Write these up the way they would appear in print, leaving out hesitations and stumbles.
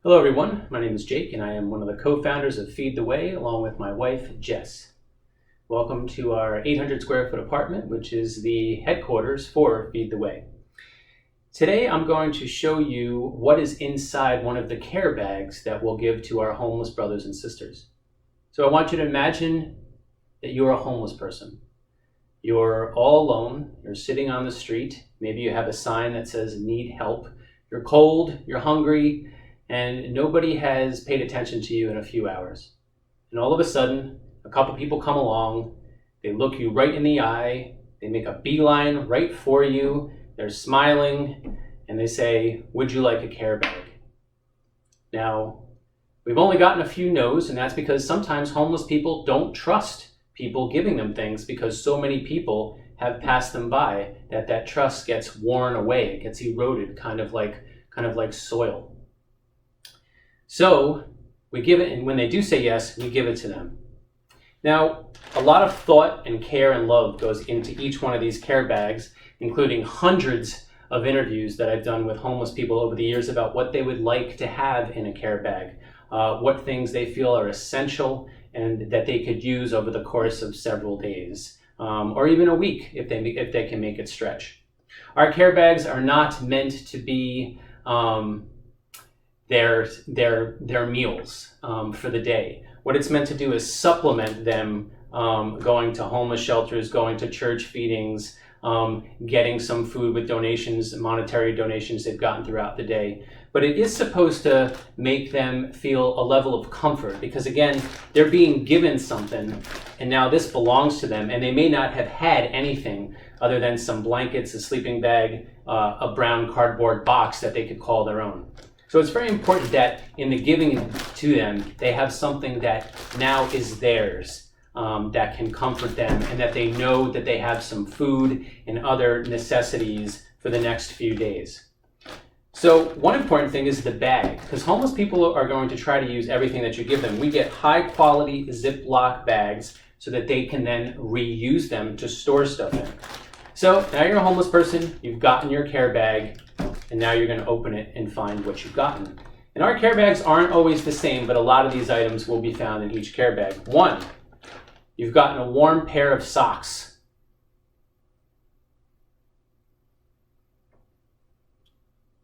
Hello everyone, my name is Jake and I am one of the co-founders of Feed the Way along with my wife Jess. Welcome to our 800 square foot apartment, which is the headquarters for Feed the Way. Today I'm going to show you what is inside one of the care bags that we'll give to our homeless brothers and sisters. So I want you to imagine that you're a homeless person. You're all alone, you're sitting on the street, maybe you have a sign that says need help, you're cold, you're hungry, and nobody has paid attention to you in a few hours. And all of a sudden, a couple people come along, they look you right in the eye, they make a beeline right for you, they're smiling, and they say, "Would you like a care bag?" Now, we've only gotten a few no's, and that's because sometimes homeless people don't trust people giving them things because so many people have passed them by that trust gets worn away, it gets eroded, kind of like soil. So we give it, and when they do say yes, we give it to them. Now, a lot of thought and care and love goes into each one of these care bags, including hundreds of interviews that I've done with homeless people over the years about what they would like to have in a care bag, what things they feel are essential and that they could use over the course of several days, or even a week if they can make it stretch. Our care bags are not meant to be their meals for the day. What it's meant to do is supplement them going to homeless shelters, going to church feedings, getting some food with donations, monetary donations they've gotten throughout the day. But it is supposed to make them feel a level of comfort because, again, they're being given something and now this belongs to them and they may not have had anything other than some blankets, a sleeping bag, a brown cardboard box that they could call their own. So it's very important that in the giving to them, they have something that now is theirs, that can comfort them, and that they know that they have some food and other necessities for the next few days. So one important thing is the bag, because homeless people are going to try to use everything that you give them. We get high quality Ziploc bags so that they can then reuse them to store stuff in. So now you're a homeless person, you've gotten your care bag, and now you're going to open it and find what you've gotten. And our care bags aren't always the same, but a lot of these items will be found in each care bag. 1, you've gotten a warm pair of socks.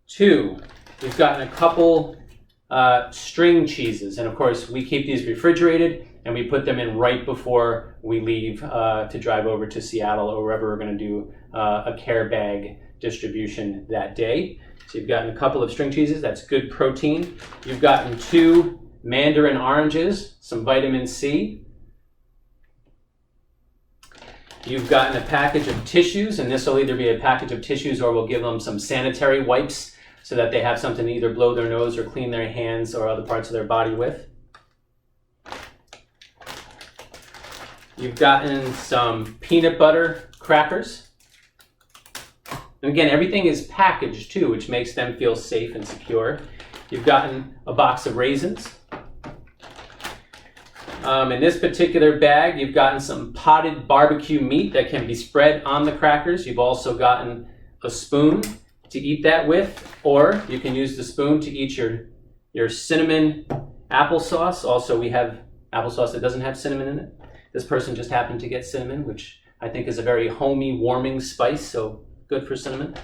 2, you've gotten a couple string cheeses. And of course, we keep these refrigerated and we put them in right before we leave to drive over to Seattle or wherever we're going to do a care bag distribution that day. So you've gotten a couple of string cheeses, that's good protein. You've gotten 2 mandarin oranges, some vitamin C. You've gotten a package of tissues, and this will either be a package of tissues or we'll give them some sanitary wipes so that they have something to either blow their nose or clean their hands or other parts of their body with. You've gotten some peanut butter crackers. And again, everything is packaged too, which makes them feel safe and secure. You've gotten a box of raisins. In this particular bag, you've gotten some potted barbecue meat that can be spread on the crackers. You've also gotten a spoon to eat that with, or you can use the spoon to eat your cinnamon applesauce. Also, we have applesauce that doesn't have cinnamon in it. This person just happened to get cinnamon, which I think is a very homey, warming spice, so good for cinnamon.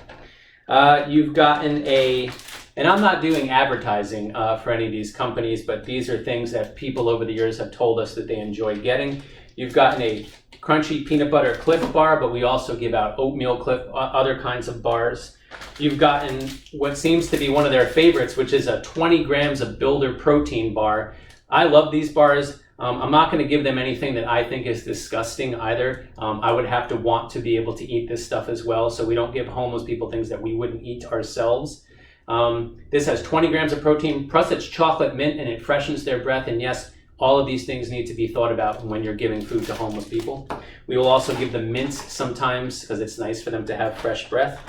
You've gotten and I'm not doing advertising for any of these companies, but these are things that people over the years have told us that they enjoy getting. You've gotten a crunchy peanut butter Cliff bar, but we also give out oatmeal Cliff, other kinds of bars. You've gotten what seems to be one of their favorites, which is a 20 grams of Builder protein bar. I love these bars. I'm not going to give them anything that I think is disgusting either. I would have to want to be able to eat this stuff as well, so we don't give homeless people things that we wouldn't eat ourselves. This has 20 grams of protein, plus it's chocolate mint and it freshens their breath. And yes, all of these things need to be thought about when you're giving food to homeless people. We will also give them mints sometimes because it's nice for them to have fresh breath.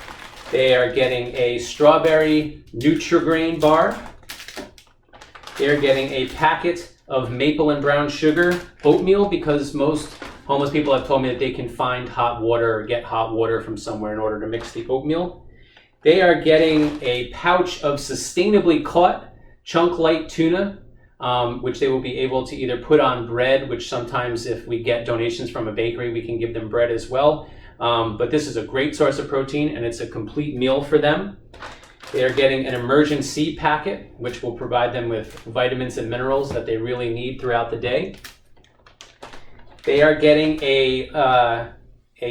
They are getting a strawberry Nutri-Grain bar. They're getting a packet of maple and brown sugar oatmeal because most homeless people have told me that they can find hot water or get hot water from somewhere in order to mix the oatmeal. They are getting a pouch of sustainably caught chunk light tuna, which they will be able to either put on bread, which sometimes if we get donations from a bakery, we can give them bread as well. But this is a great source of protein, and it's a complete meal for them. They are getting an immersion C packet, which will provide them with vitamins and minerals that they really need throughout the day. They are getting a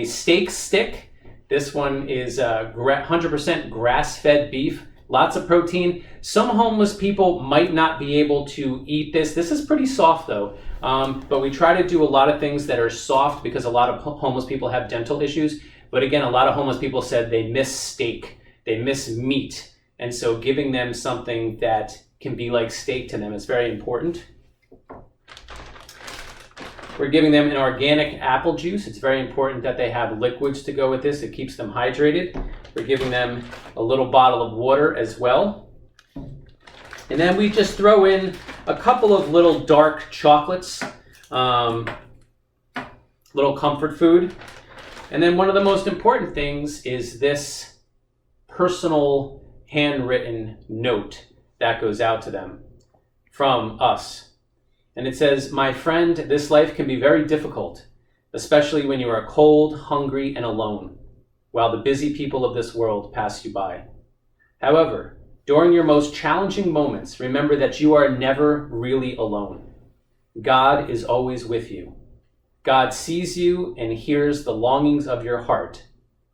steak stick. This one is 100% grass-fed beef. Lots of protein. Some homeless people might not be able to eat this. This is pretty soft though, but we try to do a lot of things that are soft because a lot of homeless people have dental issues. But again, a lot of homeless people said they miss steak, they miss meat. And so giving them something that can be like steak to them is very important. We're giving them an organic apple juice. It's very important that they have liquids to go with this. It keeps them hydrated. We're giving them a little bottle of water as well. And then we just throw in a couple of little dark chocolates, little comfort food. And then one of the most important things is this personal handwritten note that goes out to them from us. And it says, "My friend, this life can be very difficult, especially when you are cold, hungry, and alone, while the busy people of this world pass you by. However, during your most challenging moments, remember that you are never really alone. God is always with you. God sees you and hears the longings of your heart.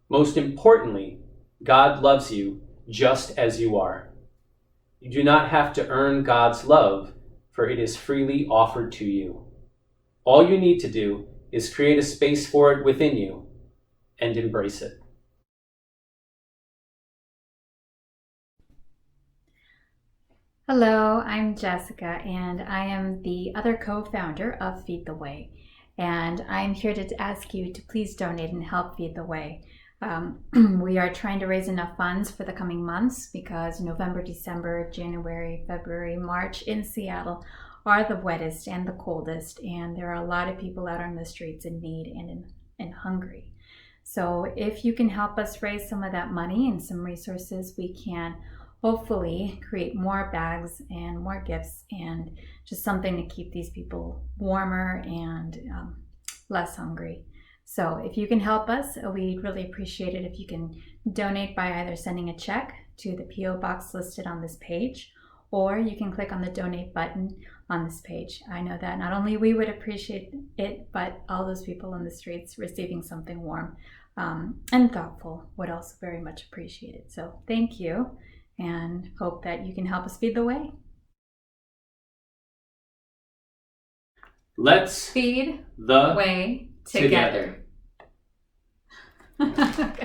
Most importantly, God loves you just as you are. You do not have to earn God's love, for it is freely offered to you. All you need to do is create a space for it within you and embrace it." Hello, I'm Jessica, and I am the other co-founder of Feed the Way. And I'm here to ask you to please donate and help Feed the Way. We are trying to raise enough funds for the coming months because November, December, January, February, March in Seattle are the wettest and the coldest, and there are a lot of people out on the streets in need and hungry. So if you can help us raise some of that money and some resources, we can hopefully create more bags and more gifts and just something to keep these people warmer and less hungry. So if you can help us, we'd really appreciate it if you can donate by either sending a check to the P.O. box listed on this page, or you can click on the donate button on this page. I know that not only we would appreciate it, but all those people on the streets receiving something warm and thoughtful would also very much appreciate it. So thank you, and hope that you can help us feed the way. Let's feed the way together. Okay.